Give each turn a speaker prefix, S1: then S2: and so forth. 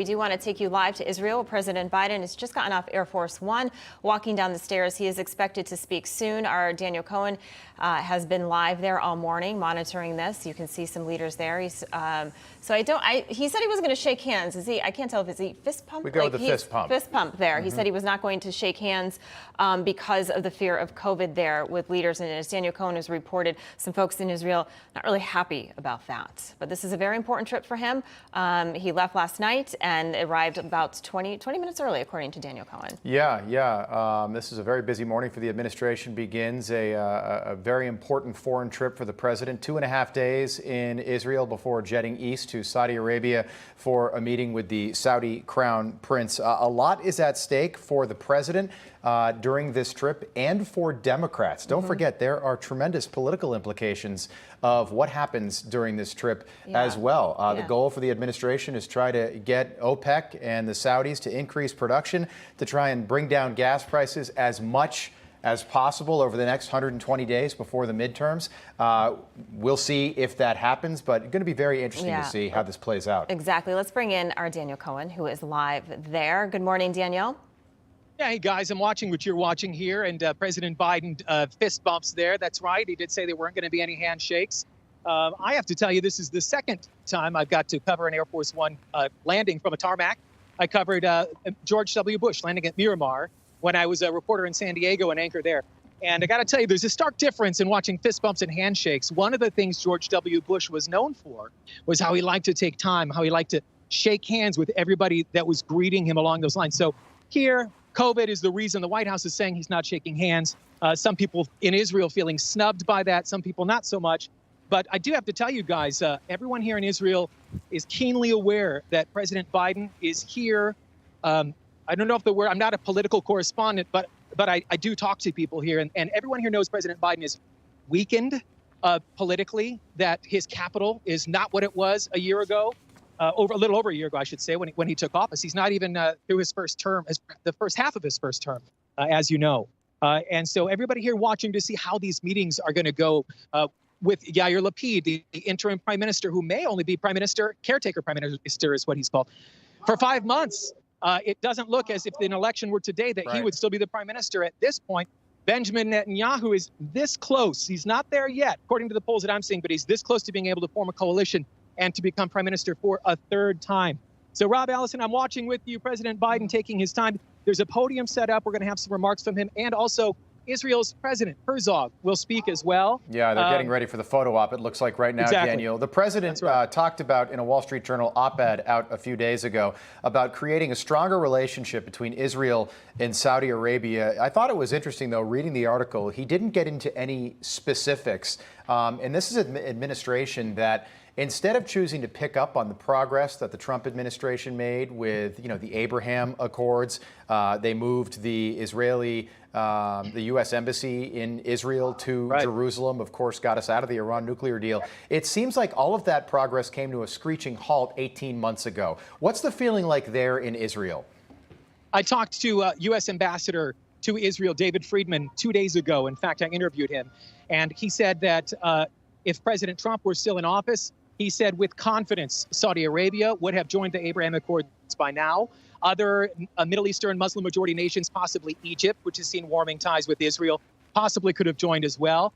S1: We do want to take you live to Israel. President Biden has just gotten off Air Force One, walking down the stairs. He is expected to speak soon. Our Daniel Cohen has been live there all morning, monitoring this. You can see some leaders there. He said he wasn't going to shake hands. Is he? I can't tell if he fist pump.
S2: We go with the fist pump.
S1: Fist pump there. Mm-hmm. He said he was not going to shake hands because of the fear of COVID there with leaders. And as Daniel Cohen has reported, some folks in Israel not really happy about that. But this is a very important trip for him. He left last night and arrived about 20 minutes early, according to Daniel Cohen.
S2: Yeah. This is a very busy morning for the administration. Begins a very important foreign trip for the president. 2.5 days in Israel before jetting east to Saudi Arabia for a meeting with the Saudi Crown Prince. A lot is at stake for the president during this trip and for Democrats. Don't forget, there are tremendous political implications of what happens during this trip as well. The goal for the administration is try to get OPEC and the Saudis to increase production to try and bring down gas prices as much as possible over the next 120 days before the midterms. We'll see if that happens, but it's going to be very interesting to see how this plays out.
S1: Exactly. Let's bring in our Daniel Cohen, who is live there. Good morning, Daniel.
S3: Yeah, hey guys, I'm watching what you're watching here, and President Biden fist bumps there. That's right. He did say there weren't going to be any handshakes. I have to tell you, this is the second time I've got to cover an Air Force One landing from a tarmac. I covered George W. Bush landing at Miramar when I was a reporter in San Diego and anchor there. And I got to tell you, there's a stark difference in watching fist bumps and handshakes. One of the things George W. Bush was known for was how he liked to take time, how he liked to shake hands with everybody that was greeting him along those lines. So here, COVID is the reason the White House is saying he's not shaking hands. Some people in Israel feeling snubbed by that, some people not so much. But I do have to tell you guys, everyone here in Israel is keenly aware that President Biden is here. I don't know if the word, I'm not a political correspondent, but I do talk to people here. And everyone here knows President Biden is weakened politically, that his capital is not what it was a year ago. A little over a year ago, I should say, when he took office. He's not even through his first term, the first half of his first term, as you know. And so everybody here watching to see how these meetings are going to go with Yair Lapid, the interim prime minister, who may only be prime minister, caretaker prime minister is what he's called, for 5 months. It doesn't look as if an election were today that he would still be the prime minister at this point. Benjamin Netanyahu is this close. He's not there yet, according to the polls that I'm seeing, but he's this close to being able to form a coalition and to become prime minister for a third time. So, Rob Allison, I'm watching with you. President Biden taking his time. There's a podium set up. We're going to have some remarks from him. And also, Israel's president, Herzog, will speak as well.
S2: Yeah, they're getting ready for the photo op, it looks like right now, Daniel. The president talked about in a Wall Street Journal op-ed out a few days ago about creating a stronger relationship between Israel and Saudi Arabia. I thought it was interesting, though, reading the article. He didn't get into any specifics. And this is an administration that, instead of choosing to pick up on the progress that the Trump administration made with, the Abraham Accords, they moved the U.S. Embassy in Israel to Jerusalem, of course, got us out of the Iran nuclear deal. It seems like all of that progress came to a screeching halt 18 months ago. What's the feeling like there in Israel?
S3: I talked to U.S. Ambassador to Israel, David Friedman, 2 days ago. In fact, I interviewed him. And he said that if President Trump were still in office, he said with confidence Saudi Arabia would have joined the Abraham Accords by now. Other Middle Eastern Muslim majority nations, possibly Egypt, which has seen warming ties with Israel, possibly could have joined as well.